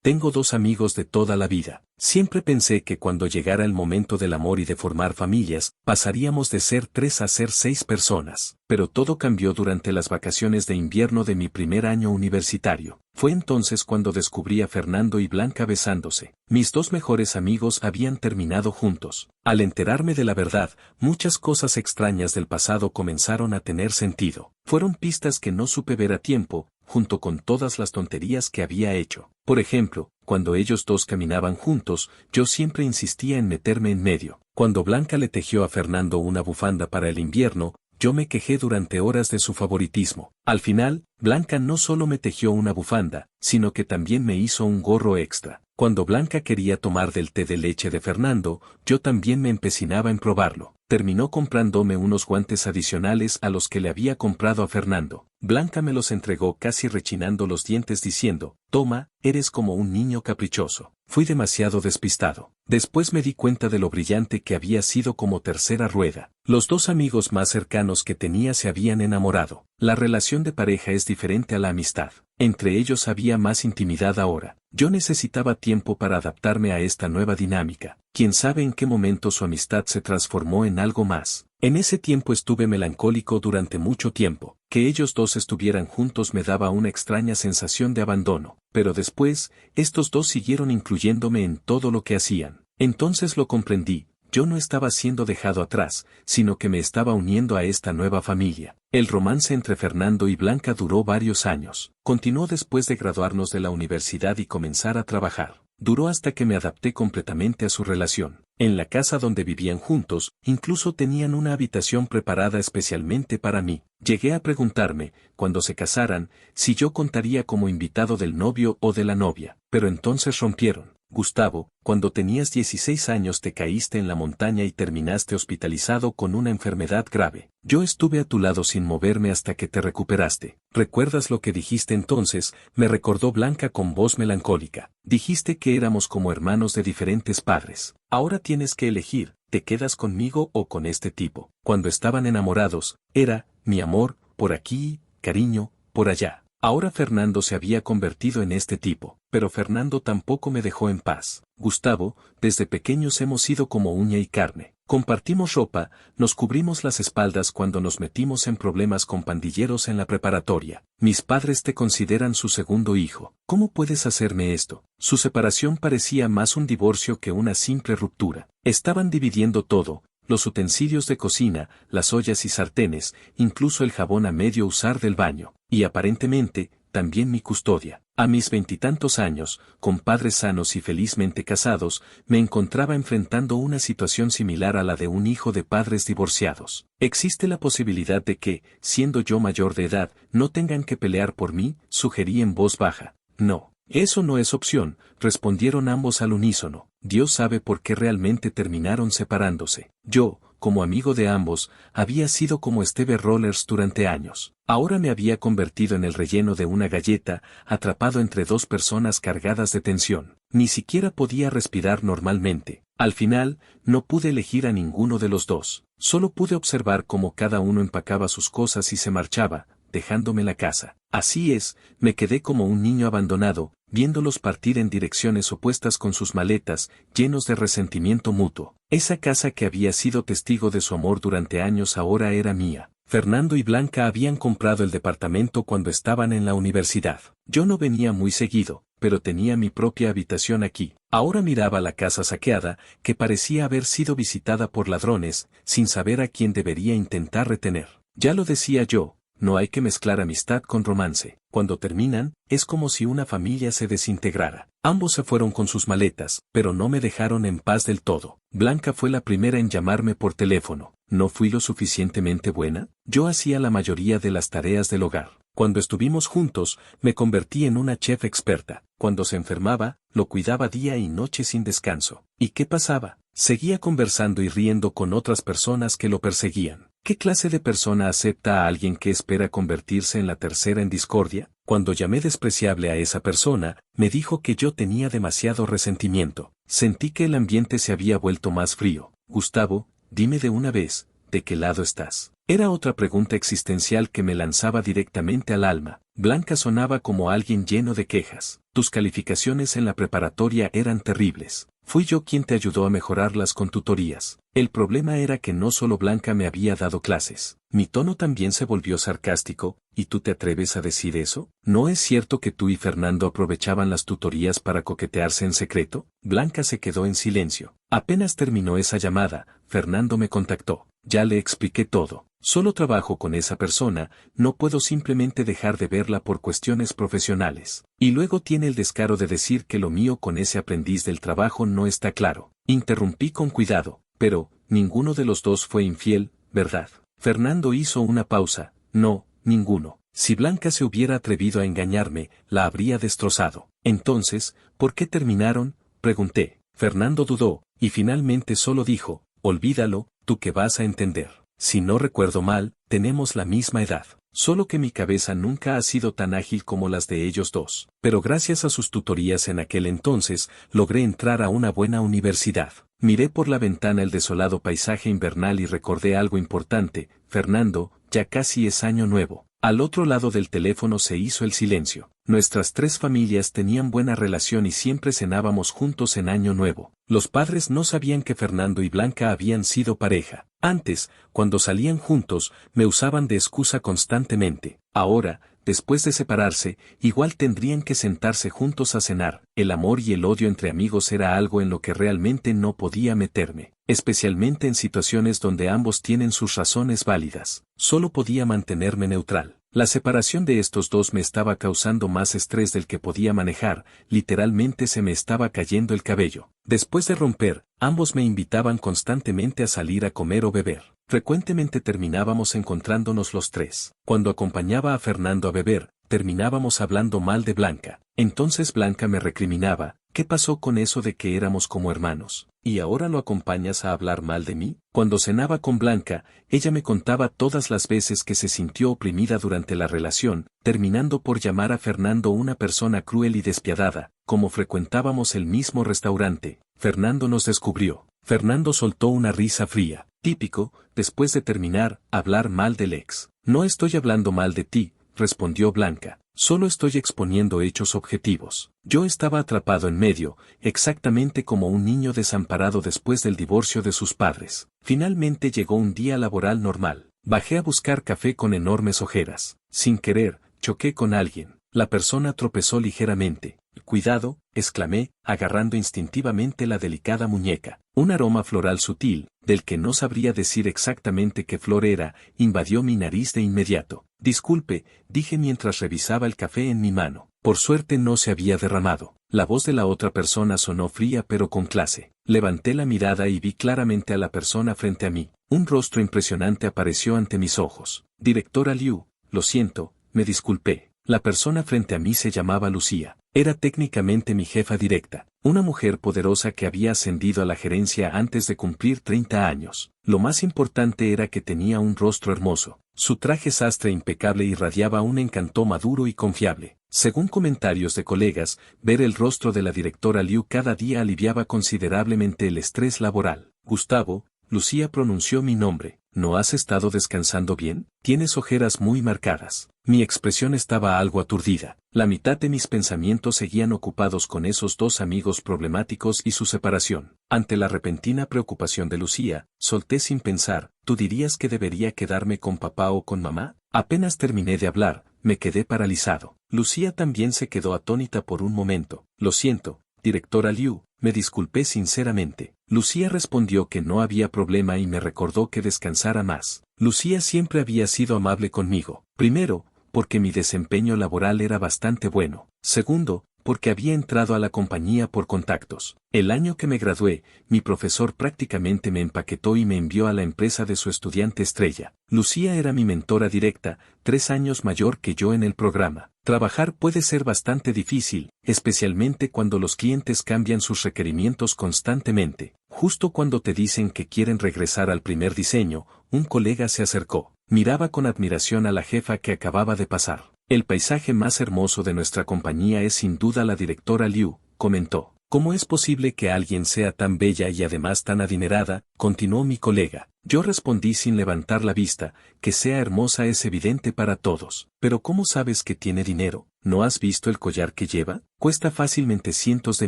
tengo dos amigos de toda la vida. Siempre pensé que cuando llegara el momento del amor y de formar familias, pasaríamos de ser 3 a ser 6 personas. Pero todo cambió durante las vacaciones de invierno de mi primer año universitario. Fue entonces cuando descubrí a Fernando y Blanca besándose. Mis dos mejores amigos habían terminado juntos. Al enterarme de la verdad, muchas cosas extrañas del pasado comenzaron a tener sentido. Fueron pistas que no supe ver a tiempo, junto con todas las tonterías que había hecho. Por ejemplo, cuando ellos dos caminaban juntos, yo siempre insistía en meterme en medio. Cuando Blanca le tejió a Fernando una bufanda para el invierno, yo me quejé durante horas de su favoritismo. Al final, Blanca no solo me tejió una bufanda, sino que también me hizo un gorro extra. Cuando Blanca quería tomar del té de leche de Fernando, yo también me empecinaba en probarlo. Terminó comprándome unos guantes adicionales a los que le había comprado a Fernando. Blanca me los entregó casi rechinando los dientes diciendo, «Toma, eres como un niño caprichoso». Fui demasiado despistado. Después me di cuenta de lo brillante que había sido como tercera rueda. Los dos amigos más cercanos que tenía se habían enamorado. La relación de pareja es diferente a la amistad. Entre ellos había más intimidad ahora. Yo necesitaba tiempo para adaptarme a esta nueva dinámica. Quién sabe en qué momento su amistad se transformó en algo más. En ese tiempo estuve melancólico durante mucho tiempo. Que ellos dos estuvieran juntos me daba una extraña sensación de abandono. Pero después, estos dos siguieron incluyéndome en todo lo que hacían. Entonces lo comprendí. Yo no estaba siendo dejado atrás, sino que me estaba uniendo a esta nueva familia. El romance entre Fernando y Blanca duró varios años. Continuó después de graduarnos de la universidad y comenzar a trabajar. Duró hasta que me adapté completamente a su relación. En la casa donde vivían juntos, incluso tenían una habitación preparada especialmente para mí. Llegué a preguntarme, cuando se casaran, si yo contaría como invitado del novio o de la novia. Pero entonces rompieron. Gustavo, cuando tenías 16 años te caíste en la montaña y terminaste hospitalizado con una enfermedad grave. Yo estuve a tu lado sin moverme hasta que te recuperaste. ¿Recuerdas lo que dijiste entonces? Me recordó Blanca con voz melancólica. Dijiste que éramos como hermanos de diferentes padres. Ahora tienes que elegir, ¿te quedas conmigo o con este tipo? Cuando estaban enamorados, era, mi amor, por aquí, cariño, por allá. Ahora Fernando se había convertido en este tipo, pero Fernando tampoco me dejó en paz. Gustavo, desde pequeños hemos sido como uña y carne. Compartimos ropa, nos cubrimos las espaldas cuando nos metimos en problemas con pandilleros en la preparatoria. Mis padres te consideran su segundo hijo. ¿Cómo puedes hacerme esto? Su separación parecía más un divorcio que una simple ruptura. Estaban dividiendo todo. Los utensilios de cocina, las ollas y sartenes, incluso el jabón a medio usar del baño, y aparentemente, también mi custodia. A mis 20 años, con padres sanos y felizmente casados, me encontraba enfrentando una situación similar a la de un hijo de padres divorciados. ¿Existe la posibilidad de que, siendo yo mayor de edad, no tengan que pelear por mí? Sugerí en voz baja. No. Eso no es opción, respondieron ambos al unísono. Dios sabe por qué realmente terminaron separándose. Yo, como amigo de ambos, había sido como Steve Rollers durante años. Ahora me había convertido en el relleno de una galleta, atrapado entre dos personas cargadas de tensión. Ni siquiera podía respirar normalmente. Al final, no pude elegir a ninguno de los dos. Solo pude observar cómo cada uno empacaba sus cosas y se marchaba, dejándome la casa. Así es, me quedé como un niño abandonado, viéndolos partir en direcciones opuestas con sus maletas, llenos de resentimiento mutuo. Esa casa que había sido testigo de su amor durante años ahora era mía. Fernando y Blanca habían comprado el departamento cuando estaban en la universidad. Yo no venía muy seguido, pero tenía mi propia habitación aquí. Ahora miraba la casa saqueada, que parecía haber sido visitada por ladrones, sin saber a quién debería intentar retener. Ya lo decía yo. No hay que mezclar amistad con romance. Cuando terminan, es como si una familia se desintegrara. Ambos se fueron con sus maletas, pero no me dejaron en paz del todo. Blanca fue la primera en llamarme por teléfono. ¿No fui lo suficientemente buena? Yo hacía la mayoría de las tareas del hogar. Cuando estuvimos juntos, me convertí en una chef experta. Cuando se enfermaba, lo cuidaba día y noche sin descanso. ¿Y qué pasaba? Seguía conversando y riendo con otras personas que lo perseguían. ¿Qué clase de persona acepta a alguien que espera convertirse en la tercera en discordia? Cuando llamé despreciable a esa persona, me dijo que yo tenía demasiado resentimiento. Sentí que el ambiente se había vuelto más frío. Gustavo, dime de una vez, ¿de qué lado estás? Era otra pregunta existencial que me lanzaba directamente al alma. Blanca sonaba como alguien lleno de quejas. Tus calificaciones en la preparatoria eran terribles. Fui yo quien te ayudó a mejorarlas con tutorías. El problema era que no solo Blanca me había dado clases. Mi tono también se volvió sarcástico. ¿Y tú te atreves a decir eso? ¿No es cierto que tú y Fernando aprovechaban las tutorías para coquetearse en secreto? Blanca se quedó en silencio. Apenas terminó esa llamada, Fernando me contactó. Ya le expliqué todo. Solo trabajo con esa persona, no puedo simplemente dejar de verla por cuestiones profesionales. Y luego tiene el descaro de decir que lo mío con ese aprendiz del trabajo no está claro. Interrumpí con cuidado, pero, ninguno de los dos fue infiel, ¿verdad? Fernando hizo una pausa. No, ninguno. Si Blanca se hubiera atrevido a engañarme, la habría destrozado. Entonces, ¿por qué terminaron? Pregunté. Fernando dudó, y finalmente solo dijo, olvídalo, tú que vas a entender. Si no recuerdo mal, tenemos la misma edad. Solo que mi cabeza nunca ha sido tan ágil como las de ellos dos. Pero gracias a sus tutorías en aquel entonces, logré entrar a una buena universidad. Miré por la ventana el desolado paisaje invernal y recordé algo importante. Fernando, ya casi es año nuevo. Al otro lado del teléfono se hizo el silencio. Nuestras tres familias tenían buena relación y siempre cenábamos juntos en Año Nuevo. Los padres no sabían que Fernando y Blanca habían sido pareja. Antes, cuando salían juntos, me usaban de excusa constantemente. Ahora, después de separarse, igual tendrían que sentarse juntos a cenar. El amor y el odio entre amigos era algo en lo que realmente no podía meterme, especialmente en situaciones donde ambos tienen sus razones válidas. Solo podía mantenerme neutral. La separación de estos dos me estaba causando más estrés del que podía manejar, literalmente se me estaba cayendo el cabello. Después de romper, ambos me invitaban constantemente a salir a comer o beber. Frecuentemente terminábamos encontrándonos los tres. Cuando acompañaba a Fernando a beber, terminábamos hablando mal de Blanca. Entonces Blanca me recriminaba, ¿qué pasó con eso de que éramos como hermanos? ¿Y ahora lo acompañas a hablar mal de mí? Cuando cenaba con Blanca, ella me contaba todas las veces que se sintió oprimida durante la relación, terminando por llamar a Fernando una persona cruel y despiadada. Como frecuentábamos el mismo restaurante, Fernando nos descubrió. Fernando soltó una risa fría. Típico, después de terminar, hablar mal del ex. No estoy hablando mal de ti, respondió Blanca. Solo estoy exponiendo hechos objetivos. Yo estaba atrapado en medio, exactamente como un niño desamparado después del divorcio de sus padres. Finalmente llegó un día laboral normal. Bajé a buscar café con enormes ojeras. Sin querer, choqué con alguien. La persona tropezó ligeramente. Cuidado, exclamé, agarrando instintivamente la delicada muñeca. Un aroma floral sutil, del que no sabría decir exactamente qué flor era, invadió mi nariz de inmediato. Disculpe, dije mientras revisaba el café en mi mano. Por suerte no se había derramado. La voz de la otra persona sonó fría pero con clase. Levanté la mirada y vi claramente a la persona frente a mí. Un rostro impresionante apareció ante mis ojos. Directora Liu, lo siento, me disculpé. La persona frente a mí se llamaba Lucía. Era técnicamente mi jefa directa, una mujer poderosa que había ascendido a la gerencia antes de cumplir 30 años. Lo más importante era que tenía un rostro hermoso. Su traje sastre impecable irradiaba un encanto maduro y confiable. Según comentarios de colegas, ver el rostro de la directora Liu cada día aliviaba considerablemente el estrés laboral. Gustavo, Lucía pronunció mi nombre. ¿No has estado descansando bien? Tienes ojeras muy marcadas. Mi expresión estaba algo aturdida. La mitad de mis pensamientos seguían ocupados con esos dos amigos problemáticos y su separación. Ante la repentina preocupación de Lucía, solté sin pensar, ¿tú dirías que debería quedarme con papá o con mamá? Apenas terminé de hablar, me quedé paralizado. Lucía también se quedó atónita por un momento. Lo siento, directora Liu, me disculpé sinceramente. Lucía respondió que no había problema y me recordó que descansara más. Lucía siempre había sido amable conmigo. Primero, porque mi desempeño laboral era bastante bueno. Segundo, porque había entrado a la compañía por contactos. El año que me gradué, mi profesor prácticamente me empaquetó y me envió a la empresa de su estudiante estrella. Lucía era mi mentora directa, 3 años mayor que yo en el programa. Trabajar puede ser bastante difícil, especialmente cuando los clientes cambian sus requerimientos constantemente. Justo cuando te dicen que quieren regresar al primer diseño, un colega se acercó. Miraba con admiración a la jefa que acababa de pasar. El paisaje más hermoso de nuestra compañía es sin duda la directora Liu, comentó. ¿Cómo es posible que alguien sea tan bella y además tan adinerada? Continuó mi colega. Yo respondí sin levantar la vista, que sea hermosa es evidente para todos. Pero ¿cómo sabes que tiene dinero? ¿No has visto el collar que lleva? Cuesta fácilmente cientos de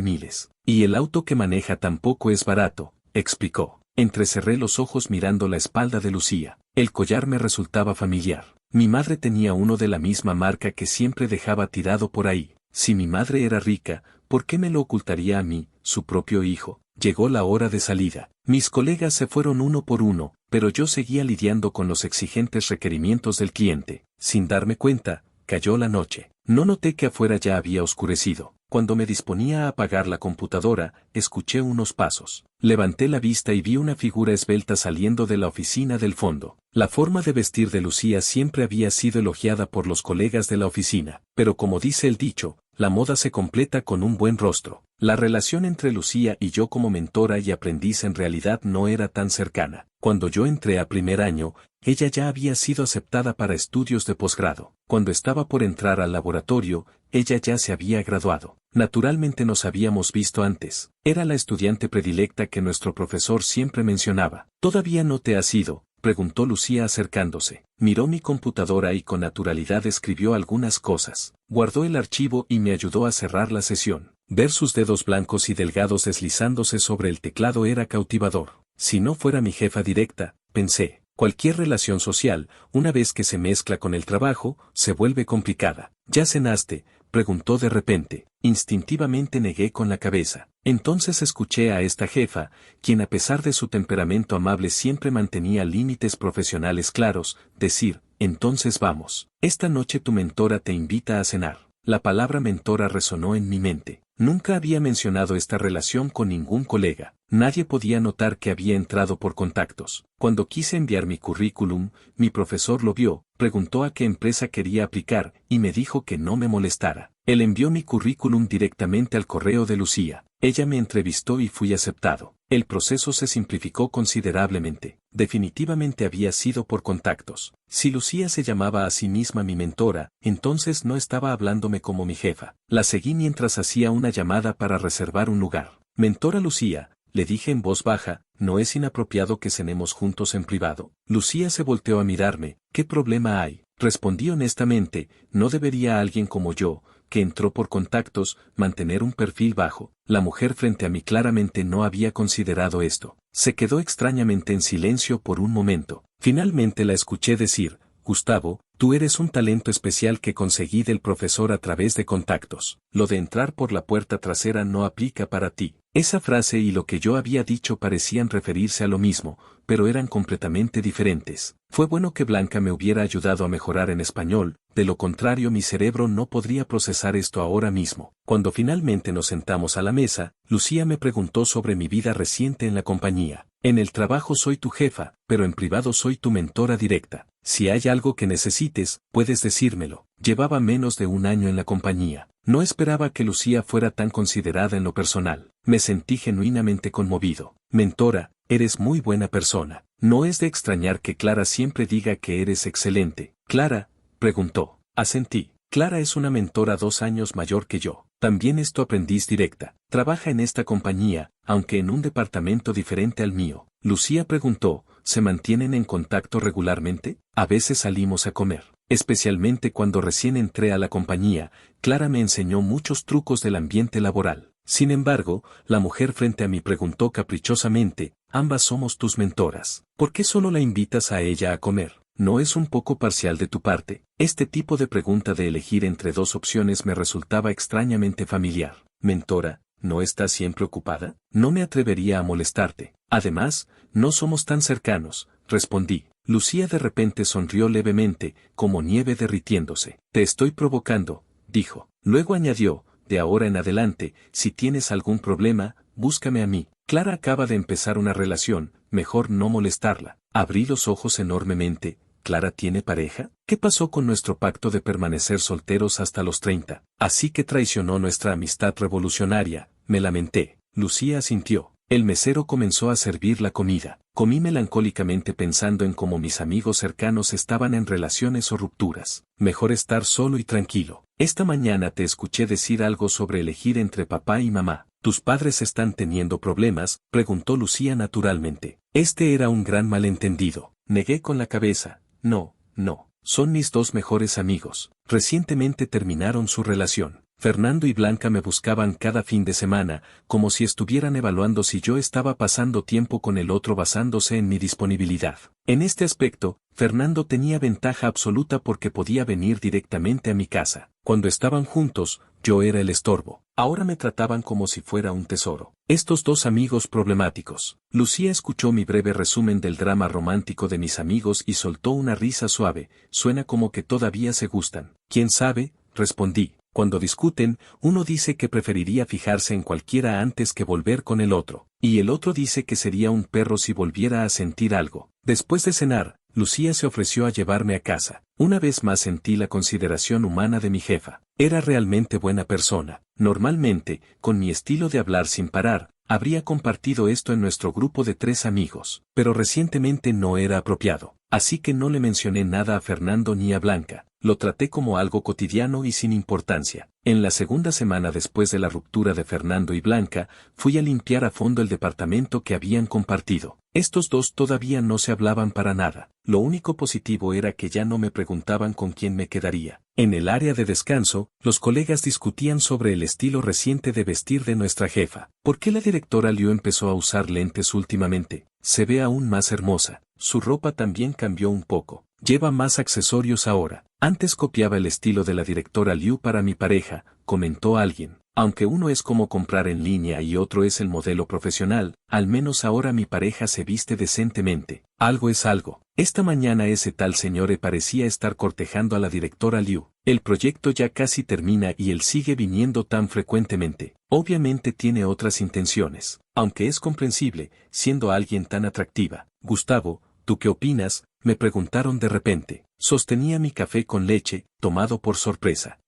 miles. Y el auto que maneja tampoco es barato, explicó. Entrecerré los ojos mirando la espalda de Lucía. El collar me resultaba familiar. Mi madre tenía uno de la misma marca que siempre dejaba tirado por ahí. Si mi madre era rica, ¿por qué me lo ocultaría a mí, su propio hijo? Llegó la hora de salida. Mis colegas se fueron uno por uno, pero yo seguía lidiando con los exigentes requerimientos del cliente. Sin darme cuenta, cayó la noche. No noté que afuera ya había oscurecido. Cuando me disponía a apagar la computadora, escuché unos pasos. Levanté la vista y vi una figura esbelta saliendo de la oficina del fondo. La forma de vestir de Lucía siempre había sido elogiada por los colegas de la oficina, pero como dice el dicho, la moda se completa con un buen rostro. La relación entre Lucía y yo como mentora y aprendiz en realidad no era tan cercana. Cuando yo entré a primer año, ella ya había sido aceptada para estudios de posgrado. Cuando estaba por entrar al laboratorio, ella ya se había graduado. Naturalmente nos habíamos visto antes. Era la estudiante predilecta que nuestro profesor siempre mencionaba. ¿Todavía no te has ido?, preguntó Lucía acercándose. Miró mi computadora y con naturalidad escribió algunas cosas. Guardó el archivo y me ayudó a cerrar la sesión. Ver sus dedos blancos y delgados deslizándose sobre el teclado era cautivador. Si no fuera mi jefa directa, pensé, cualquier relación social, una vez que se mezcla con el trabajo, se vuelve complicada. ¿Ya cenaste?, preguntó de repente. Instintivamente negué con la cabeza. Entonces escuché a esta jefa, quien a pesar de su temperamento amable siempre mantenía límites profesionales claros, decir, entonces vamos. Esta noche tu mentora te invita a cenar. La palabra mentora resonó en mi mente. Nunca había mencionado esta relación con ningún colega. Nadie podía notar que había entrado por contactos. Cuando quise enviar mi currículum, mi profesor lo vio, preguntó a qué empresa quería aplicar y me dijo que no me molestara. Él envió mi currículum directamente al correo de Lucía. Ella me entrevistó y fui aceptado. El proceso se simplificó considerablemente. Definitivamente había sido por contactos. Si Lucía se llamaba a sí misma mi mentora, entonces no estaba hablándome como mi jefa. La seguí mientras hacía una llamada para reservar un lugar. Mentora Lucía, le dije en voz baja, ¿no es inapropiado que cenemos juntos en privado? Lucía se volteó a mirarme. ¿Qué problema hay? Respondí honestamente, ¿no debería alguien como yo, que entró por contactos, mantener un perfil bajo? La mujer frente a mí claramente no había considerado esto. Se quedó extrañamente en silencio por un momento. Finalmente la escuché decir, Gustavo, tú eres un talento especial que conseguí del profesor a través de contactos. Lo de entrar por la puerta trasera no aplica para ti. Esa frase y lo que yo había dicho parecían referirse a lo mismo, pero eran completamente diferentes. Fue bueno que Blanca me hubiera ayudado a mejorar en español, de lo contrario mi cerebro no podría procesar esto ahora mismo. Cuando finalmente nos sentamos a la mesa, Lucía me preguntó sobre mi vida reciente en la compañía. En el trabajo soy tu jefa, pero en privado soy tu mentora directa. Si hay algo que necesites, puedes decírmelo. Llevaba menos de un año en la compañía. No esperaba que Lucía fuera tan considerada en lo personal. Me sentí genuinamente conmovido. Mentora, eres muy buena persona. No es de extrañar que Clara siempre diga que eres excelente. ¿Clara?, preguntó. Asentí. Clara es una mentora 2 años mayor que yo. También es tu aprendiz directa. Trabaja en esta compañía, aunque en un departamento diferente al mío. Lucía preguntó, ¿se mantienen en contacto regularmente? A veces salimos a comer. Especialmente cuando recién entré a la compañía, Clara me enseñó muchos trucos del ambiente laboral. Sin embargo, la mujer frente a mí preguntó caprichosamente, ambas somos tus mentoras. ¿Por qué solo la invitas a ella a comer? ¿No es un poco parcial de tu parte? Este tipo de pregunta de elegir entre 2 opciones me resultaba extrañamente familiar. Mentora, ¿no estás siempre ocupada? No me atrevería a molestarte. Además, no somos tan cercanos, respondí. Lucía de repente sonrió levemente, como nieve derritiéndose. Te estoy provocando, dijo. Luego añadió, de ahora en adelante, si tienes algún problema, búscame a mí. Clara acaba de empezar una relación, mejor no molestarla. Abrí los ojos enormemente. ¿Clara tiene pareja? ¿Qué pasó con nuestro pacto de permanecer solteros hasta los 30? Así que traicionó nuestra amistad revolucionaria, me lamenté. Lucía asintió. El mesero comenzó a servir la comida. Comí melancólicamente pensando en cómo mis amigos cercanos estaban en relaciones o rupturas. Mejor estar solo y tranquilo. Esta mañana te escuché decir algo sobre elegir entre papá y mamá. ¿Tus padres están teniendo problemas?, preguntó Lucía naturalmente. Este era un gran malentendido. Negué con la cabeza. No, no. Son mis dos mejores amigos. Recientemente terminaron su relación. Fernando y Blanca me buscaban cada fin de semana, como si estuvieran evaluando si yo estaba pasando tiempo con el otro basándose en mi disponibilidad. En este aspecto, Fernando tenía ventaja absoluta porque podía venir directamente a mi casa. Cuando estaban juntos, yo era el estorbo. Ahora me trataban como si fuera un tesoro. Estos dos amigos problemáticos. Lucía escuchó mi breve resumen del drama romántico de mis amigos y soltó una risa suave. Suena como que todavía se gustan. ¿Quién sabe? Respondí. Cuando discuten, uno dice que preferiría fijarse en cualquiera antes que volver con el otro, y el otro dice que sería un perro si volviera a sentir algo. Después de cenar, Lucía se ofreció a llevarme a casa. Una vez más sentí la consideración humana de mi jefa. Era realmente buena persona. Normalmente, con mi estilo de hablar sin parar, habría compartido esto en nuestro grupo de 3 amigos, pero recientemente no era apropiado. Así que no le mencioné nada a Fernando ni a Blanca. Lo traté como algo cotidiano y sin importancia. En la segunda semana después de la ruptura de Fernando y Blanca, fui a limpiar a fondo el departamento que habían compartido. Estos dos todavía no se hablaban para nada. Lo único positivo era que ya no me preguntaban con quién me quedaría. En el área de descanso, los colegas discutían sobre el estilo reciente de vestir de nuestra jefa. ¿Por qué la directora Liu empezó a usar lentes últimamente? Se ve aún más hermosa. Su ropa también cambió un poco. Lleva más accesorios ahora. Antes copiaba el estilo de la directora Liu para mi pareja, comentó alguien. Aunque uno es como comprar en línea y otro es el modelo profesional, al menos ahora mi pareja se viste decentemente. Algo es algo. Esta mañana ese tal señor parecía estar cortejando a la directora Liu. El proyecto ya casi termina y él sigue viniendo tan frecuentemente. Obviamente tiene otras intenciones, aunque es comprensible, siendo alguien tan atractiva. Gustavo, ¿tú qué opinas?, me preguntaron de repente. Sostenía mi café con leche, tomado por sorpresa.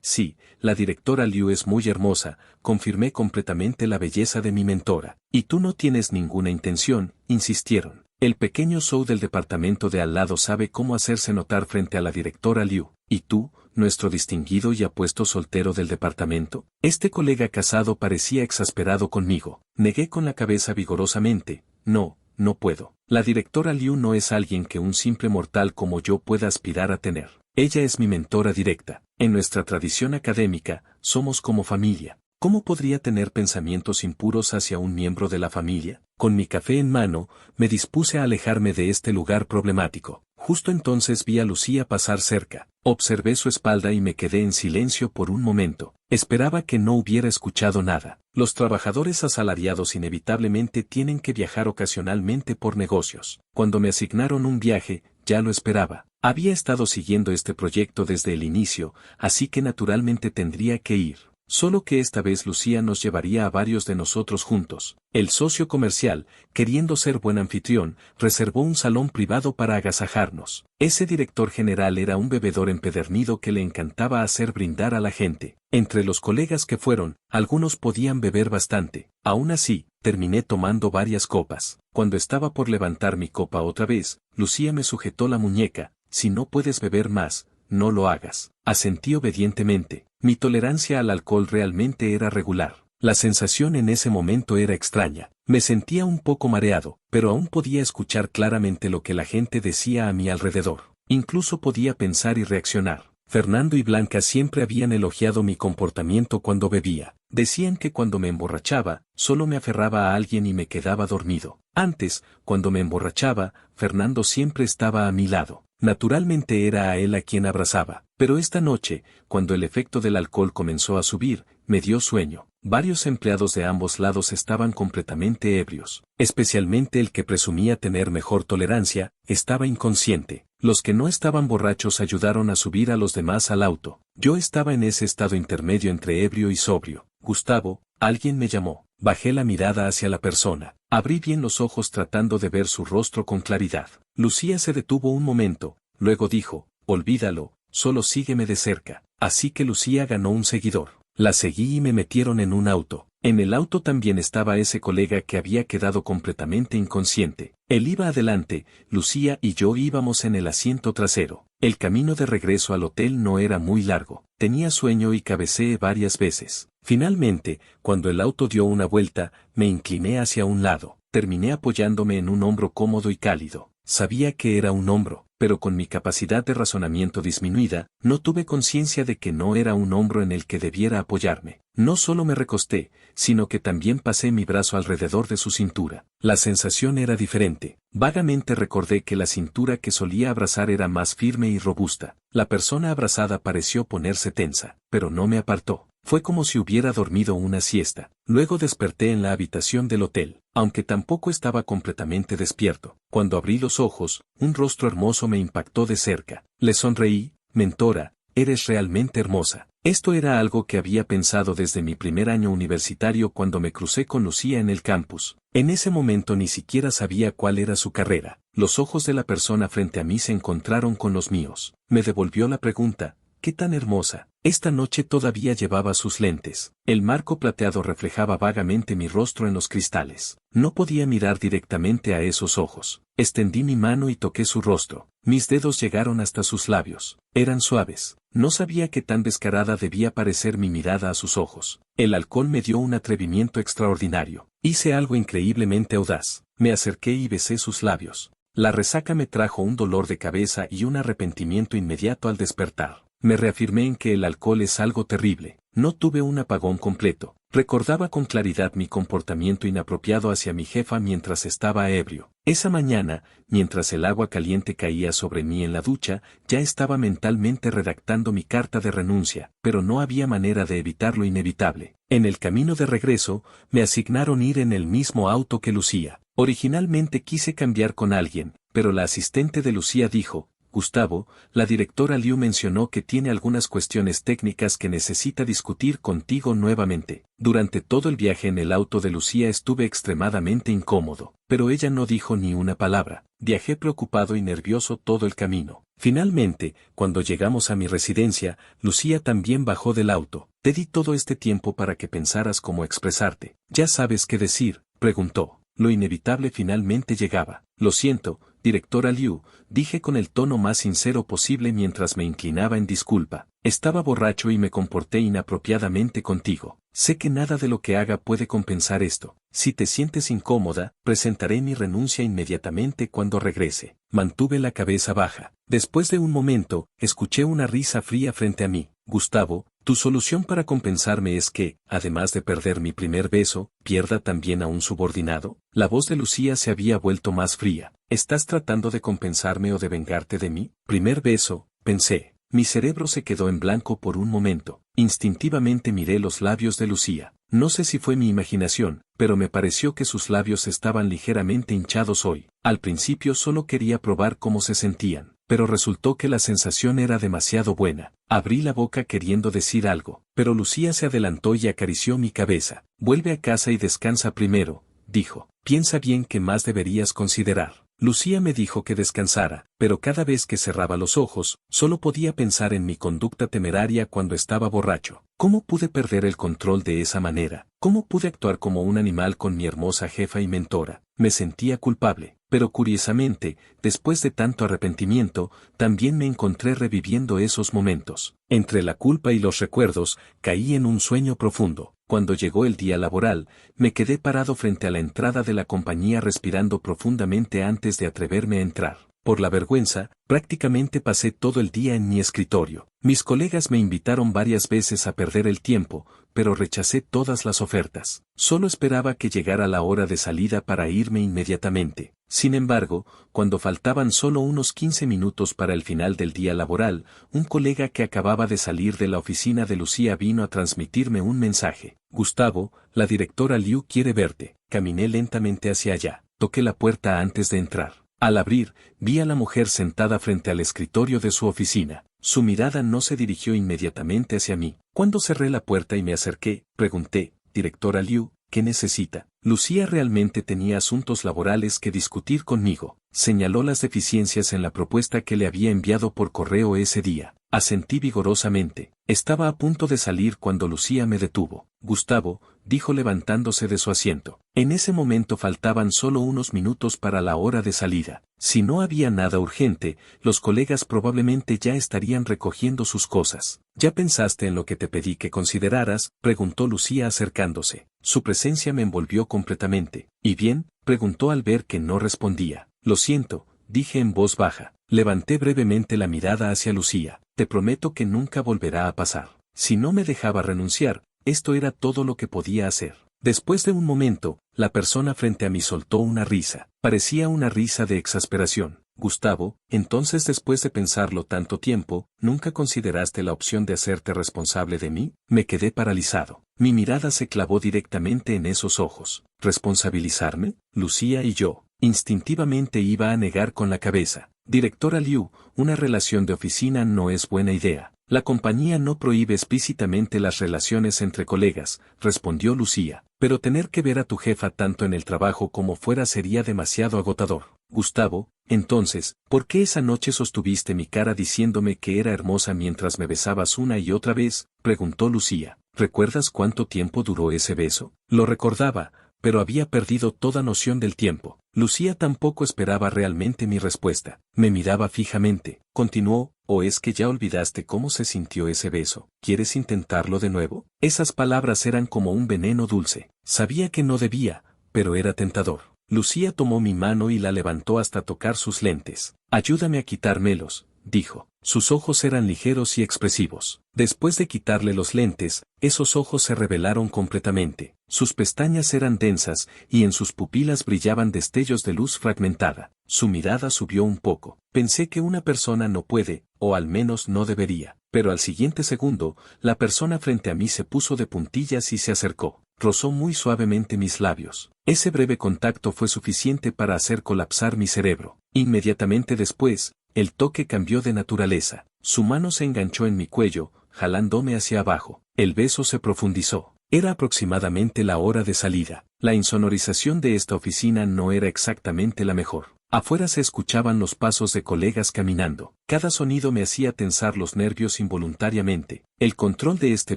Sí, la directora Liu es muy hermosa, confirmé completamente la belleza de mi mentora. Y tú no tienes ninguna intención, insistieron. El pequeño show del departamento de al lado sabe cómo hacerse notar frente a la directora Liu. ¿Y tú, nuestro distinguido y apuesto soltero del departamento? Este colega casado parecía exasperado conmigo. Negué con la cabeza vigorosamente. No puedo. La directora Liu no es alguien que un simple mortal como yo pueda aspirar a tener. Ella es mi mentora directa. En nuestra tradición académica, somos como familia. ¿Cómo podría tener pensamientos impuros hacia un miembro de la familia? Con mi café en mano, me dispuse a alejarme de este lugar problemático. Justo entonces vi a Lucía pasar cerca. Observé su espalda y me quedé en silencio por un momento. Esperaba que no hubiera escuchado nada. Los trabajadores asalariados inevitablemente tienen que viajar ocasionalmente por negocios. Cuando me asignaron un viaje, ya lo esperaba. Había estado siguiendo este proyecto desde el inicio, así que naturalmente tendría que ir. Solo que esta vez Lucía nos llevaría a varios de nosotros juntos. El socio comercial, queriendo ser buen anfitrión, reservó un salón privado para agasajarnos. Ese director general era un bebedor empedernido que le encantaba hacer brindar a la gente. Entre los colegas que fueron, algunos podían beber bastante. Aún así, terminé tomando varias copas. Cuando estaba por levantar mi copa otra vez, Lucía me sujetó la muñeca. Si no puedes beber más, no lo hagas. Asentí obedientemente. Mi tolerancia al alcohol realmente era regular. La sensación en ese momento era extraña. Me sentía un poco mareado, pero aún podía escuchar claramente lo que la gente decía a mi alrededor. Incluso podía pensar y reaccionar. Fernando y Blanca siempre habían elogiado mi comportamiento cuando bebía. Decían que cuando me emborrachaba, solo me aferraba a alguien y me quedaba dormido. Antes, cuando me emborrachaba, Fernando siempre estaba a mi lado. Naturalmente era a él a quien abrazaba. Pero esta noche, cuando el efecto del alcohol comenzó a subir, me dio sueño. Varios empleados de ambos lados estaban completamente ebrios. Especialmente el que presumía tener mejor tolerancia, estaba inconsciente. Los que no estaban borrachos ayudaron a subir a los demás al auto. Yo estaba en ese estado intermedio entre ebrio y sobrio. Gustavo, alguien me llamó. Bajé la mirada hacia la persona. Abrí bien los ojos tratando de ver su rostro con claridad. Lucía se detuvo un momento, luego dijo, olvídalo, solo sígueme de cerca. Así que Lucía ganó un seguidor. La seguí y me metieron en un auto. En el auto también estaba ese colega que había quedado completamente inconsciente. Él iba adelante, Lucía y yo íbamos en el asiento trasero. El camino de regreso al hotel no era muy largo. Tenía sueño y cabeceé varias veces. Finalmente, cuando el auto dio una vuelta, me incliné hacia un lado. terminé apoyándome en un hombro cómodo y cálido. Sabía que era un hombro, pero con mi capacidad de razonamiento disminuida, no tuve conciencia de que no era un hombro en el que debiera apoyarme. No solo me recosté, sino que también pasé mi brazo alrededor de su cintura. La sensación era diferente. Vagamente recordé que la cintura que solía abrazar era más firme y robusta. La persona abrazada pareció ponerse tensa, pero no me apartó. Fue como si hubiera dormido una siesta. Luego desperté en la habitación del hotel, aunque tampoco estaba completamente despierto. Cuando abrí los ojos, un rostro hermoso me impactó de cerca. Le sonreí: mentora, eres realmente hermosa. Esto era algo que había pensado desde mi primer año universitario cuando me crucé con Lucía en el campus. En ese momento ni siquiera sabía cuál era su carrera. Los ojos de la persona frente a mí se encontraron con los míos. Me devolvió la pregunta: ¿qué tan hermosa? Esta noche todavía llevaba sus lentes. El marco plateado reflejaba vagamente mi rostro en los cristales. No podía mirar directamente a esos ojos. Extendí mi mano y toqué su rostro. Mis dedos llegaron hasta sus labios. Eran suaves. No sabía qué tan descarada debía parecer mi mirada a sus ojos. El alcohol me dio un atrevimiento extraordinario. Hice algo increíblemente audaz. Me acerqué y besé sus labios. La resaca me trajo un dolor de cabeza y un arrepentimiento inmediato al despertar. Me reafirmé en que el alcohol es algo terrible. No tuve un apagón completo. Recordaba con claridad mi comportamiento inapropiado hacia mi jefa mientras estaba ebrio. Esa mañana, mientras el agua caliente caía sobre mí en la ducha, ya estaba mentalmente redactando mi carta de renuncia, pero no había manera de evitar lo inevitable. En el camino de regreso, me asignaron ir en el mismo auto que Lucía. Originalmente quise cambiar con alguien, pero la asistente de Lucía dijo: Gustavo, la directora Liu mencionó que tiene algunas cuestiones técnicas que necesita discutir contigo nuevamente. Durante todo el viaje en el auto de Lucía estuve extremadamente incómodo, pero ella no dijo ni una palabra. Viajé preocupado y nervioso todo el camino. Finalmente, cuando llegamos a mi residencia, Lucía también bajó del auto. Te di todo este tiempo para que pensaras cómo expresarte. ¿Ya sabes qué decir?, preguntó. Lo inevitable finalmente llegaba. Lo siento, directora Liu, dije con el tono más sincero posible mientras me inclinaba en disculpa. Estaba borracho y me comporté inapropiadamente contigo. Sé que nada de lo que haga puede compensar esto. Si te sientes incómoda, presentaré mi renuncia inmediatamente cuando regrese. Mantuve la cabeza baja. Después de un momento, escuché una risa fría frente a mí. Gustavo, tu solución para compensarme es que, además de perder mi primer beso, pierda también a un subordinado. La voz de Lucía se había vuelto más fría. ¿Estás tratando de compensarme o de vengarte de mí? Primer beso, pensé. Mi cerebro se quedó en blanco por un momento. Instintivamente miré los labios de Lucía. No sé si fue mi imaginación, pero me pareció que sus labios estaban ligeramente hinchados hoy. Al principio solo quería probar cómo se sentían, pero resultó que la sensación era demasiado buena. Abrí la boca queriendo decir algo, pero Lucía se adelantó y acarició mi cabeza. Vuelve a casa y descansa primero, dijo. Piensa bien qué más deberías considerar. Lucía me dijo que descansara, pero cada vez que cerraba los ojos, solo podía pensar en mi conducta temeraria cuando estaba borracho. ¿Cómo pude perder el control de esa manera? ¿Cómo pude actuar como un animal con mi hermosa jefa y mentora? Me sentía culpable, pero curiosamente, después de tanto arrepentimiento, también me encontré reviviendo esos momentos. Entre la culpa y los recuerdos, caí en un sueño profundo. Cuando llegó el día laboral, me quedé parado frente a la entrada de la compañía respirando profundamente antes de atreverme a entrar. Por la vergüenza, prácticamente pasé todo el día en mi escritorio. Mis colegas me invitaron varias veces a perder el tiempo, pero rechacé todas las ofertas. Solo esperaba que llegara la hora de salida para irme inmediatamente. Sin embargo, cuando faltaban solo unos 15 minutos para el final del día laboral, un colega que acababa de salir de la oficina de Lucía vino a transmitirme un mensaje. Gustavo, la directora Liu quiere verte. Caminé lentamente hacia allá. Toqué la puerta antes de entrar. Al abrir, vi a la mujer sentada frente al escritorio de su oficina. Su mirada no se dirigió inmediatamente hacia mí. Cuando cerré la puerta y me acerqué, pregunté: directora Liu, ¿qué necesita? Lucía realmente tenía asuntos laborales que discutir conmigo. señaló las deficiencias en la propuesta que le había enviado por correo ese día. Asentí vigorosamente. Estaba a punto de salir cuando Lucía me detuvo. Gustavo, dijo levantándose de su asiento. En ese momento faltaban solo unos minutos para la hora de salida. Si no había nada urgente, los colegas probablemente ya estarían recogiendo sus cosas. ¿Ya pensaste en lo que te pedí que consideraras?, preguntó Lucía acercándose. Su presencia me envolvió completamente. ¿Y bien?, preguntó al ver que no respondía. Lo siento, dije en voz baja. Levanté brevemente la mirada hacia Lucía. Te prometo que nunca volverá a pasar. Si no me dejaba renunciar, esto era todo lo que podía hacer. Después de un momento, la persona frente a mí soltó una risa. Parecía una risa de exasperación. Gustavo, entonces después de pensarlo tanto tiempo, ¿nunca consideraste la opción de hacerte responsable de mí? Me quedé paralizado. Mi mirada se clavó directamente en esos ojos. ¿Responsabilizarme? Lucía y yo. Instintivamente iba a negar con la cabeza. Directora Liu, una relación de oficina no es buena idea. La compañía no prohíbe explícitamente las relaciones entre colegas, respondió Lucía. Pero tener que ver a tu jefa tanto en el trabajo como fuera sería demasiado agotador. Gustavo, entonces, ¿por qué esa noche sostuviste mi cara diciéndome que era hermosa mientras me besabas una y otra vez?, preguntó Lucía. ¿Recuerdas cuánto tiempo duró ese beso? Lo recordaba, pero había perdido toda noción del tiempo. Lucía tampoco esperaba realmente mi respuesta. Me miraba fijamente. Continuó, ¿o es que ya olvidaste cómo se sintió ese beso? ¿Quieres intentarlo de nuevo? Esas palabras eran como un veneno dulce. Sabía que no debía, pero era tentador. Lucía tomó mi mano y la levantó hasta tocar sus lentes. Ayúdame a quitármelos, dijo. Sus ojos eran ligeros y expresivos. Después de quitarle los lentes, esos ojos se revelaron completamente. Sus pestañas eran densas, y en sus pupilas brillaban destellos de luz fragmentada. Su mirada subió un poco. Pensé que una persona no puede, o al menos no debería. Pero al siguiente segundo, la persona frente a mí se puso de puntillas y se acercó. Rozó muy suavemente mis labios. Ese breve contacto fue suficiente para hacer colapsar mi cerebro. Inmediatamente después, el toque cambió de naturaleza. Su mano se enganchó en mi cuello, jalándome hacia abajo. El beso se profundizó. Era aproximadamente la hora de salida. La insonorización de esta oficina no era exactamente la mejor. Afuera se escuchaban los pasos de colegas caminando. Cada sonido me hacía tensar los nervios involuntariamente. El control de este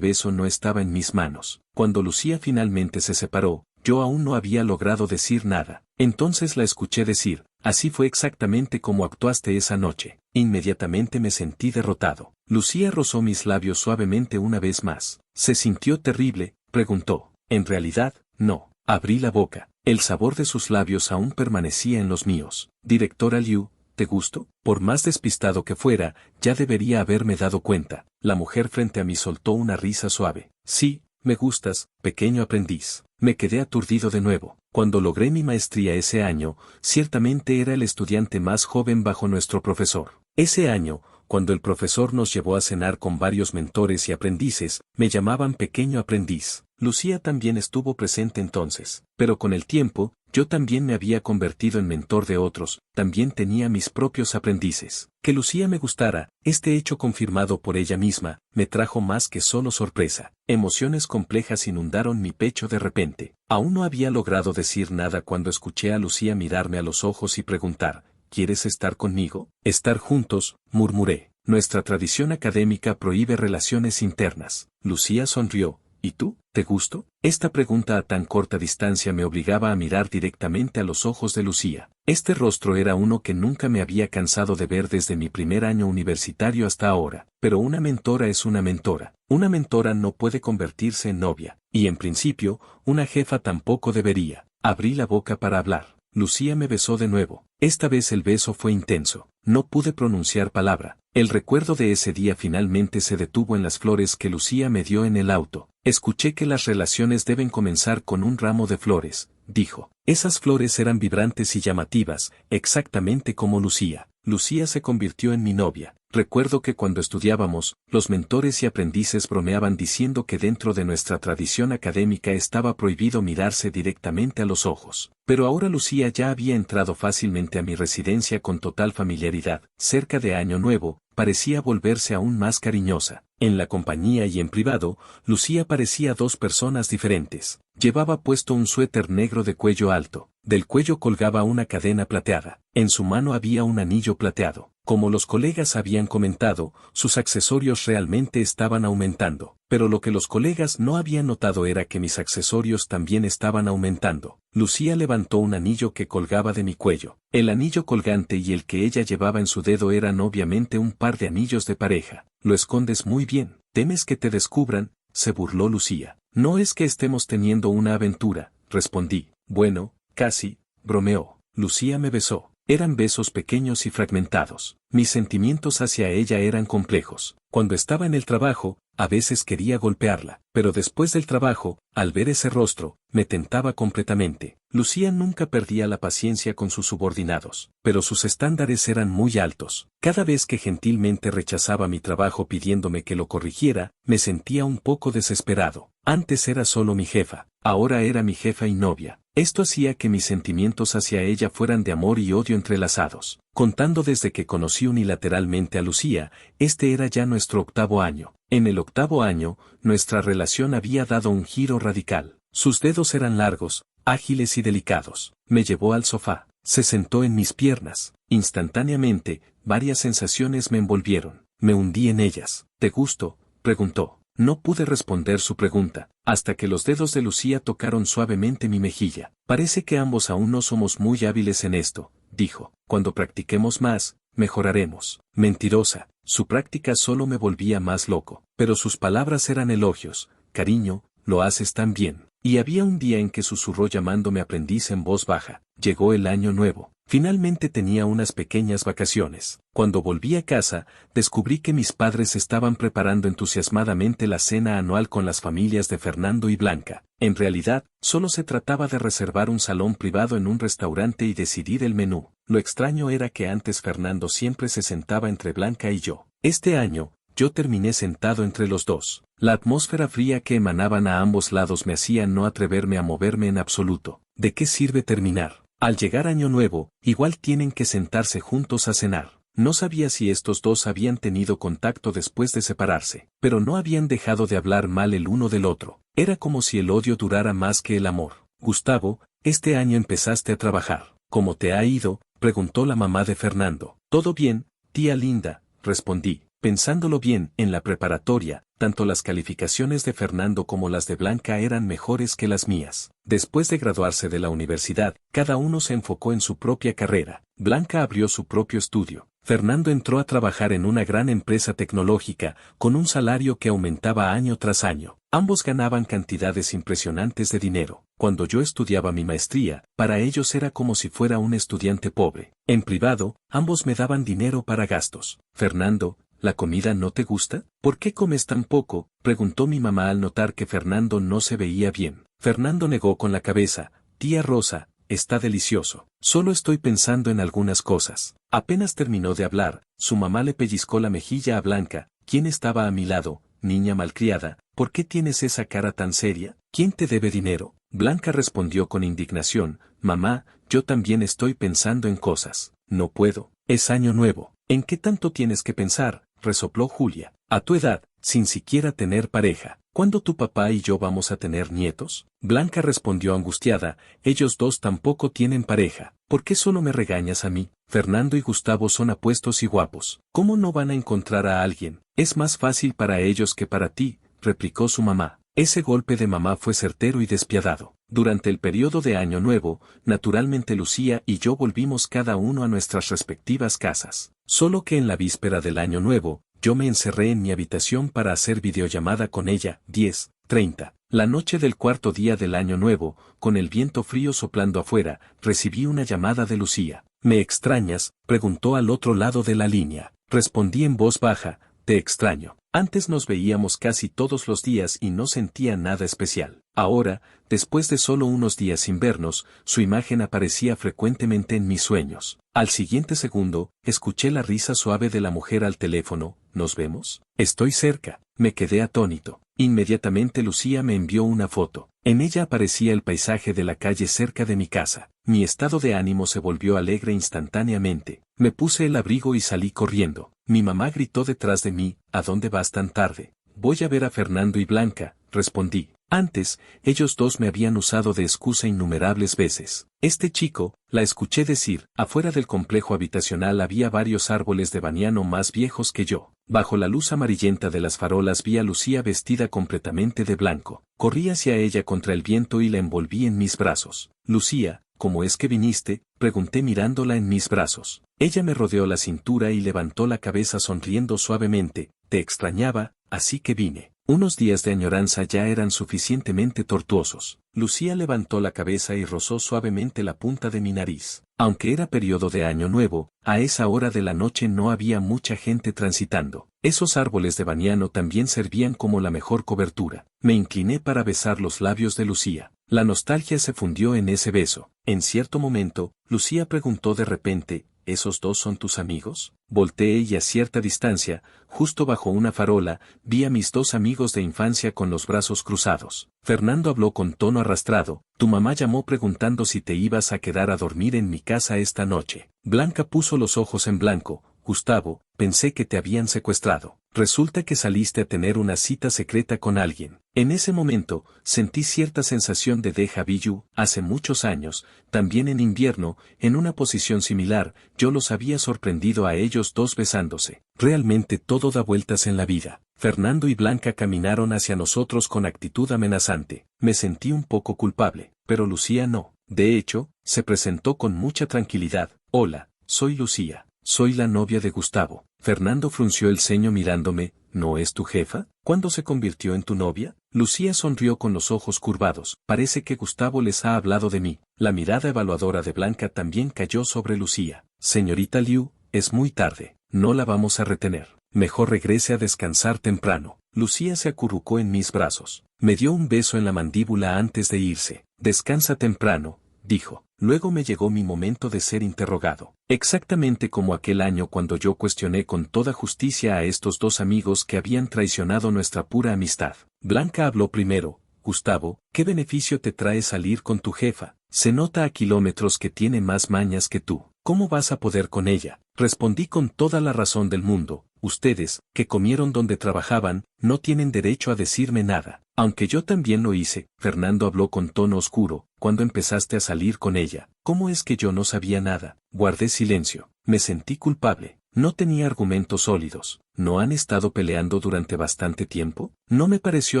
beso no estaba en mis manos. Cuando Lucía finalmente se separó, yo aún no había logrado decir nada. Entonces la escuché decir, así fue exactamente como actuaste esa noche. Inmediatamente me sentí derrotado. Lucía rozó mis labios suavemente una vez más. ¿Se sintió terrible?, preguntó. En realidad, no. Abrí la boca. El sabor de sus labios aún permanecía en los míos. Directora Liu, ¿te gusto? Por más despistado que fuera, ya debería haberme dado cuenta. La mujer frente a mí soltó una risa suave. Sí, me gustas, pequeño aprendiz. Me quedé aturdido de nuevo. Cuando logré mi maestría ese año, ciertamente era el estudiante más joven bajo nuestro profesor. Ese año, cuando el profesor nos llevó a cenar con varios mentores y aprendices, me llamaban pequeño aprendiz. Lucía también estuvo presente entonces. Pero con el tiempo, yo también me había convertido en mentor de otros, también tenía mis propios aprendices. Que Lucía me gustara, este hecho confirmado por ella misma, me trajo más que solo sorpresa. Emociones complejas inundaron mi pecho de repente. Aún no había logrado decir nada cuando escuché a Lucía mirarme a los ojos y preguntar, ¿quieres estar conmigo? Estar juntos, murmuré. Nuestra tradición académica prohíbe relaciones internas. Lucía sonrió. ¿Y tú? ¿Te gusto? Esta pregunta a tan corta distancia me obligaba a mirar directamente a los ojos de Lucía. Este rostro era uno que nunca me había cansado de ver desde mi primer año universitario hasta ahora. Pero una mentora es una mentora. Una mentora no puede convertirse en novia. Y en principio, una jefa tampoco debería. Abrí la boca para hablar. Lucía me besó de nuevo. Esta vez el beso fue intenso. No pude pronunciar palabra. El recuerdo de ese día finalmente se detuvo en las flores que Lucía me dio en el auto. Escuché que las relaciones deben comenzar con un ramo de flores, dijo. Esas flores eran vibrantes y llamativas, exactamente como Lucía. Lucía se convirtió en mi novia. Recuerdo que cuando estudiábamos, los mentores y aprendices bromeaban diciendo que dentro de nuestra tradición académica estaba prohibido mirarse directamente a los ojos. Pero ahora Lucía ya había entrado fácilmente a mi residencia con total familiaridad. Cerca de Año Nuevo, parecía volverse aún más cariñosa. En la compañía y en privado, Lucía parecía dos personas diferentes. Llevaba puesto un suéter negro de cuello alto. Del cuello colgaba una cadena plateada. En su mano había un anillo plateado. Como los colegas habían comentado, sus accesorios realmente estaban aumentando. Pero lo que los colegas no habían notado era que mis accesorios también estaban aumentando. Lucía levantó un anillo que colgaba de mi cuello. El anillo colgante y el que ella llevaba en su dedo eran obviamente un par de anillos de pareja. Lo escondes muy bien. ¿Temes que te descubran?, se burló Lucía. No es que estemos teniendo una aventura, respondí. Bueno, casi, bromeó. Lucía me besó. Eran besos pequeños y fragmentados. Mis sentimientos hacia ella eran complejos. Cuando estaba en el trabajo, a veces quería golpearla, pero después del trabajo, al ver ese rostro, me tentaba completamente. Lucía nunca perdía la paciencia con sus subordinados, pero sus estándares eran muy altos. Cada vez que gentilmente rechazaba mi trabajo pidiéndome que lo corrigiera, me sentía un poco desesperado. Antes era solo mi jefa, ahora era mi jefa y novia. Esto hacía que mis sentimientos hacia ella fueran de amor y odio entrelazados. Contando desde que conocí unilateralmente a Lucía, este era ya nuestro 8º año. En el 8º año, nuestra relación había dado un giro radical. Sus dedos eran largos, ágiles y delicados. Me llevó al sofá. Se sentó en mis piernas. Instantáneamente, varias sensaciones me envolvieron. Me hundí en ellas. ¿Te gusto?, preguntó. No pude responder su pregunta, hasta que los dedos de Lucía tocaron suavemente mi mejilla. Parece que ambos aún no somos muy hábiles en esto, dijo. Cuando practiquemos más, mejoraremos. Mentirosa, su práctica solo me volvía más loco. Pero sus palabras eran elogios. Cariño, lo haces tan bien. Y había un día en que susurró llamándome aprendiz en voz baja. Llegó el año nuevo. Finalmente tenía unas pequeñas vacaciones. Cuando volví a casa, descubrí que mis padres estaban preparando entusiasmadamente la cena anual con las familias de Fernando y Blanca. En realidad, solo se trataba de reservar un salón privado en un restaurante y decidir el menú. Lo extraño era que antes Fernando siempre se sentaba entre Blanca y yo. Este año, yo terminé sentado entre los dos. La atmósfera fría que emanaban a ambos lados me hacía no atreverme a moverme en absoluto. ¿De qué sirve terminar? Al llegar Año Nuevo, igual tienen que sentarse juntos a cenar. No sabía si estos dos habían tenido contacto después de separarse, pero no habían dejado de hablar mal el uno del otro. Era como si el odio durara más que el amor. Gustavo, este año empezaste a trabajar. ¿Cómo te ha ido?, preguntó la mamá de Fernando. Todo bien, tía linda, respondí. Pensándolo bien, en la preparatoria, tanto las calificaciones de Fernando como las de Blanca eran mejores que las mías. Después de graduarse de la universidad, cada uno se enfocó en su propia carrera. Blanca abrió su propio estudio. Fernando entró a trabajar en una gran empresa tecnológica, con un salario que aumentaba año tras año. Ambos ganaban cantidades impresionantes de dinero. Cuando yo estudiaba mi maestría, para ellos era como si fuera un estudiante pobre. En privado, ambos me daban dinero para gastos. Fernando, ¿la comida no te gusta? ¿Por qué comes tan poco?, preguntó mi mamá al notar que Fernando no se veía bien. Fernando negó con la cabeza. Tía Rosa, está delicioso. Solo estoy pensando en algunas cosas. Apenas terminó de hablar, su mamá le pellizcó la mejilla a Blanca. ¿Quién estaba a mi lado? Niña malcriada, ¿por qué tienes esa cara tan seria? ¿Quién te debe dinero? Blanca respondió con indignación. Mamá, yo también estoy pensando en cosas. No puedo. Es año nuevo. ¿En qué tanto tienes que pensar?, resopló Julia. A tu edad, sin siquiera tener pareja. ¿Cuándo tu papá y yo vamos a tener nietos? Blanca respondió angustiada. Ellos dos tampoco tienen pareja. ¿Por qué solo me regañas a mí? Fernando y Gustavo son apuestos y guapos. ¿Cómo no van a encontrar a alguien? Es más fácil para ellos que para ti, replicó su mamá. Ese golpe de mamá fue certero y despiadado. Durante el periodo de Año Nuevo, naturalmente Lucía y yo volvimos cada uno a nuestras respectivas casas. Solo que en la víspera del Año Nuevo, yo me encerré en mi habitación para hacer videollamada con ella. 10:30. La noche del 4º día del Año Nuevo, con el viento frío soplando afuera, recibí una llamada de Lucía. ¿Me extrañas?, preguntó al otro lado de la línea. Respondí en voz baja. Te extraño. Antes nos veíamos casi todos los días y no sentía nada especial. Ahora, después de solo unos días sin vernos, su imagen aparecía frecuentemente en mis sueños. Al siguiente segundo, escuché la risa suave de la mujer al teléfono. ¿Nos vemos? Estoy cerca. Me quedé atónito. Inmediatamente Lucía me envió una foto. En ella aparecía el paisaje de la calle cerca de mi casa. Mi estado de ánimo se volvió alegre instantáneamente. Me puse el abrigo y salí corriendo. Mi mamá gritó detrás de mí, ¿a dónde vas tan tarde? Voy a ver a Fernando y Blanca, respondí. Antes, ellos dos me habían usado de excusa innumerables veces. Este chico, la escuché decir, afuera del complejo habitacional había varios árboles de baniano más viejos que yo. Bajo la luz amarillenta de las farolas vi a Lucía vestida completamente de blanco. Corrí hacia ella contra el viento y la envolví en mis brazos. Lucía, ¿cómo es que viniste?, pregunté mirándola en mis brazos. Ella me rodeó la cintura y levantó la cabeza sonriendo suavemente. Te extrañaba, así que vine. Unos días de añoranza ya eran suficientemente tortuosos. Lucía levantó la cabeza y rozó suavemente la punta de mi nariz. Aunque era periodo de Año Nuevo, a esa hora de la noche no había mucha gente transitando. Esos árboles de baniano también servían como la mejor cobertura. Me incliné para besar los labios de Lucía. La nostalgia se fundió en ese beso. En cierto momento, Lucía preguntó de repente, ¿esos dos son tus amigos? Volteé y a cierta distancia, justo bajo una farola, vi a mis dos amigos de infancia con los brazos cruzados. Fernando habló con tono arrastrado, tu mamá llamó preguntando si te ibas a quedar a dormir en mi casa esta noche. Blanca puso los ojos en blanco. Gustavo, pensé que te habían secuestrado. Resulta que saliste a tener una cita secreta con alguien. En ese momento, sentí cierta sensación de déjà vu. Hace muchos años, también en invierno, en una posición similar, yo los había sorprendido a ellos dos besándose. Realmente todo da vueltas en la vida. Fernando y Blanca caminaron hacia nosotros con actitud amenazante. Me sentí un poco culpable, pero Lucía no. De hecho, se presentó con mucha tranquilidad. Hola, soy Lucía. Soy la novia de Gustavo. Fernando frunció el ceño mirándome. ¿No es tu jefa? ¿Cuándo se convirtió en tu novia? Lucía sonrió con los ojos curvados. Parece que Gustavo les ha hablado de mí. La mirada evaluadora de Blanca también cayó sobre Lucía. Señorita Liu, es muy tarde. No la vamos a retener. Mejor regrese a descansar temprano. Lucía se acurrucó en mis brazos. Me dio un beso en la mandíbula antes de irse. Descansa temprano, dijo. Luego me llegó mi momento de ser interrogado. Exactamente como aquel año cuando yo cuestioné con toda justicia a estos dos amigos que habían traicionado nuestra pura amistad. Blanca habló primero. Gustavo, ¿qué beneficio te trae salir con tu jefa? Se nota a kilómetros que tiene más mañas que tú. ¿Cómo vas a poder con ella? Respondí con toda la razón del mundo. Ustedes, que comieron donde trabajaban, no tienen derecho a decirme nada. Aunque yo también lo hice, Fernando habló con tono oscuro, cuando empezaste a salir con ella. ¿Cómo es que yo no sabía nada? Guardé silencio. Me sentí culpable. No tenía argumentos sólidos. ¿No han estado peleando durante bastante tiempo? No me pareció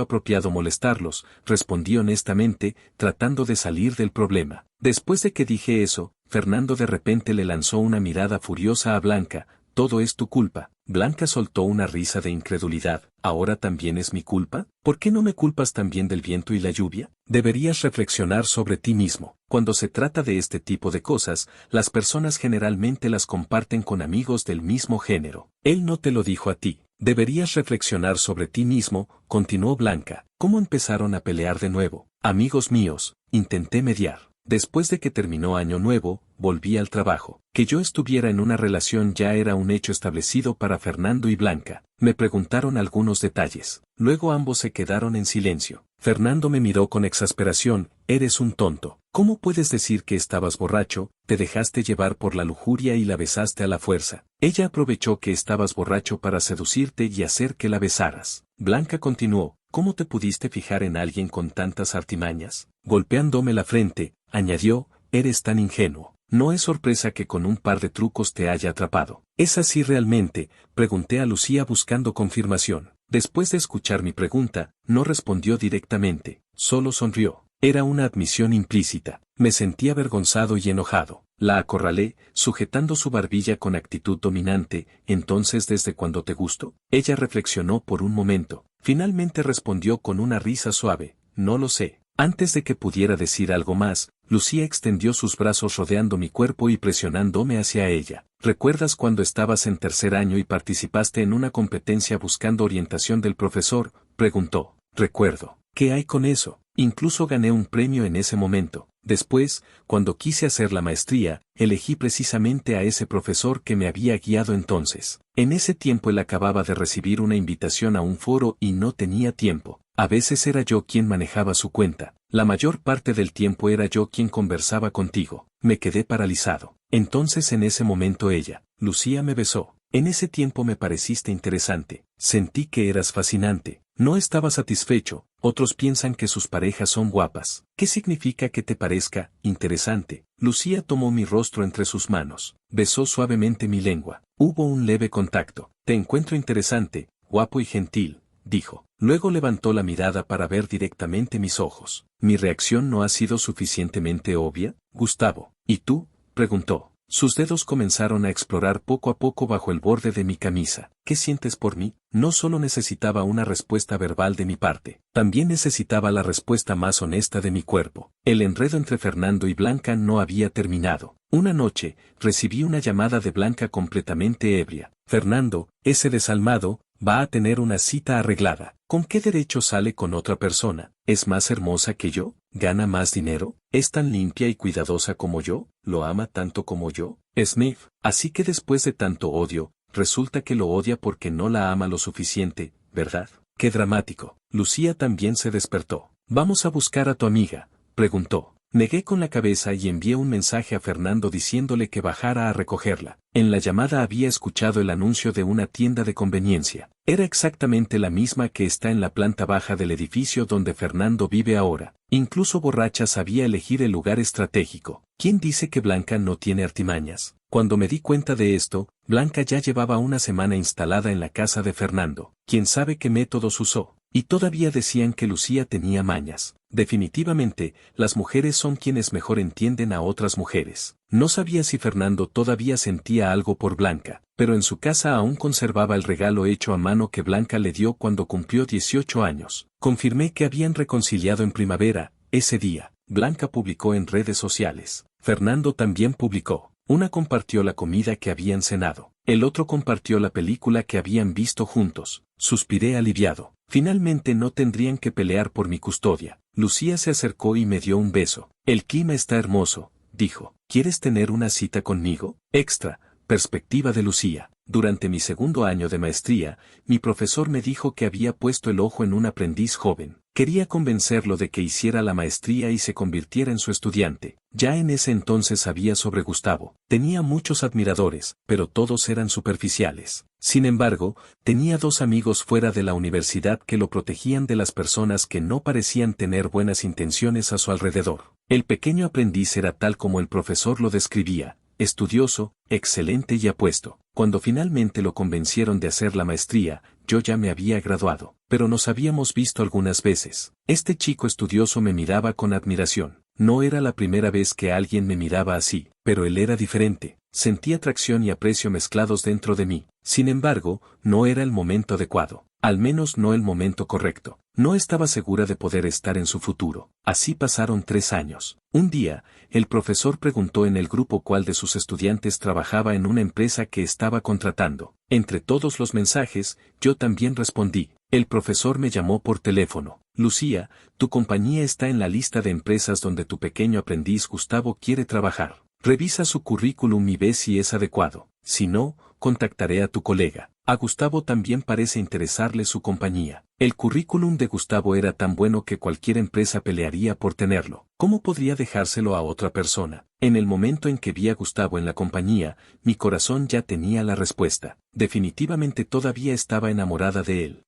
apropiado molestarlos, respondí honestamente, tratando de salir del problema. Después de que dije eso, Fernando de repente le lanzó una mirada furiosa a Blanca. Todo es tu culpa. Blanca soltó una risa de incredulidad. ¿Ahora también es mi culpa? ¿Por qué no me culpas también del viento y la lluvia? Deberías reflexionar sobre ti mismo. Cuando se trata de este tipo de cosas, las personas generalmente las comparten con amigos del mismo género. Él no te lo dijo a ti. Deberías reflexionar sobre ti mismo, continuó Blanca. ¿Cómo empezaron a pelear de nuevo? Amigos míos, intenté mediar. Después de que terminó Año Nuevo, volví al trabajo. Que yo estuviera en una relación ya era un hecho establecido para Fernando y Blanca. Me preguntaron algunos detalles. Luego ambos se quedaron en silencio. Fernando me miró con exasperación. Eres un tonto. ¿Cómo puedes decir que estabas borracho? Te dejaste llevar por la lujuria y la besaste a la fuerza. Ella aprovechó que estabas borracho para seducirte y hacer que la besaras. Blanca continuó. ¿Cómo te pudiste fijar en alguien con tantas artimañas? Golpeándome la frente, añadió, eres tan ingenuo. No es sorpresa que con un par de trucos te haya atrapado. ¿Es así realmente? Pregunté a Lucía buscando confirmación. Después de escuchar mi pregunta, no respondió directamente, solo sonrió. Era una admisión implícita. Me sentí avergonzado y enojado. La acorralé, sujetando su barbilla con actitud dominante. ¿Entonces desde cuándo te gusto? Ella reflexionó por un momento. Finalmente respondió con una risa suave. No lo sé. Antes de que pudiera decir algo más, Lucía extendió sus brazos rodeando mi cuerpo y presionándome hacia ella. ¿Recuerdas cuando estabas en tercer año y participaste en una competencia buscando orientación del profesor? Preguntó. Recuerdo. ¿Qué hay con eso? Incluso gané un premio en ese momento. Después, cuando quise hacer la maestría, elegí precisamente a ese profesor que me había guiado entonces. En ese tiempo él acababa de recibir una invitación a un foro y no tenía tiempo. A veces era yo quien manejaba su cuenta. La mayor parte del tiempo era yo quien conversaba contigo. Me quedé paralizado. Entonces en ese momento ella, Lucía, me besó. En ese tiempo me pareciste interesante. Sentí que eras fascinante. No estaba satisfecho. Otros piensan que sus parejas son guapas. ¿Qué significa que te parezca interesante? Lucía tomó mi rostro entre sus manos. Besó suavemente mi lengua. Hubo un leve contacto. Te encuentro interesante, guapo y gentil, dijo. Luego levantó la mirada para ver directamente mis ojos. ¿Mi reacción no ha sido suficientemente obvia, Gustavo? ¿Y tú? Preguntó. Sus dedos comenzaron a explorar poco a poco bajo el borde de mi camisa. ¿Qué sientes por mí? No solo necesitaba una respuesta verbal de mi parte, también necesitaba la respuesta más honesta de mi cuerpo. El enredo entre Fernando y Blanca no había terminado. Una noche, recibí una llamada de Blanca completamente ebria. Fernando, ese desalmado, va a tener una cita arreglada. ¿Con qué derecho sale con otra persona? ¿Es más hermosa que yo? ¿Gana más dinero? ¿Es tan limpia y cuidadosa como yo? ¿Lo ama tanto como yo? Smith, así que después de tanto odio, resulta que lo odia porque no la ama lo suficiente, ¿verdad? ¡Qué dramático! Lucía también se despertó. ¿Vamos a buscar a tu amiga?, preguntó. Negué con la cabeza y envié un mensaje a Fernando diciéndole que bajara a recogerla. En la llamada había escuchado el anuncio de una tienda de conveniencia. Era exactamente la misma que está en la planta baja del edificio donde Fernando vive ahora. Incluso borracha sabía elegir el lugar estratégico. ¿Quién dice que Blanca no tiene artimañas? Cuando me di cuenta de esto, Blanca ya llevaba una semana instalada en la casa de Fernando. ¿Quién sabe qué métodos usó? Y todavía decían que Lucía tenía mañas. Definitivamente, las mujeres son quienes mejor entienden a otras mujeres. No sabía si Fernando todavía sentía algo por Blanca, pero en su casa aún conservaba el regalo hecho a mano que Blanca le dio cuando cumplió 18 años. Confirmé que habían reconciliado en primavera. Ese día, Blanca publicó en redes sociales. Fernando también publicó. Una compartió la comida que habían cenado. El otro compartió la película que habían visto juntos. Suspiré aliviado. Finalmente no tendrían que pelear por mi custodia. Lucía se acercó y me dio un beso. El clima está hermoso, dijo. ¿Quieres tener una cita conmigo? Extra, perspectiva de Lucía. Durante mi segundo año de maestría, mi profesor me dijo que había puesto el ojo en un aprendiz joven. Quería convencerlo de que hiciera la maestría y se convirtiera en su estudiante. Ya en ese entonces sabía sobre Gustavo. Tenía muchos admiradores, pero todos eran superficiales. Sin embargo, tenía dos amigos fuera de la universidad que lo protegían de las personas que no parecían tener buenas intenciones a su alrededor. El pequeño aprendiz era tal como el profesor lo describía, estudioso, excelente y apuesto. Cuando finalmente lo convencieron de hacer la maestría, yo ya me había graduado, pero nos habíamos visto algunas veces. Este chico estudioso me miraba con admiración. No era la primera vez que alguien me miraba así, pero él era diferente. Sentí atracción y aprecio mezclados dentro de mí. Sin embargo, no era el momento adecuado. Al menos no el momento correcto. No estaba segura de poder estar en su futuro. Así pasaron 3 años. Un día, el profesor preguntó en el grupo cuál de sus estudiantes trabajaba en una empresa que estaba contratando. Entre todos los mensajes, yo también respondí. El profesor me llamó por teléfono. Lucía, tu compañía está en la lista de empresas donde tu pequeño aprendiz Gustavo quiere trabajar. Revisa su currículum y ve si es adecuado. Si no, contactaré a tu colega. A Gustavo también parece interesarle su compañía. El currículum de Gustavo era tan bueno que cualquier empresa pelearía por tenerlo. ¿Cómo podría dejárselo a otra persona? En el momento en que vi a Gustavo en la compañía, mi corazón ya tenía la respuesta. Definitivamente todavía estaba enamorada de él.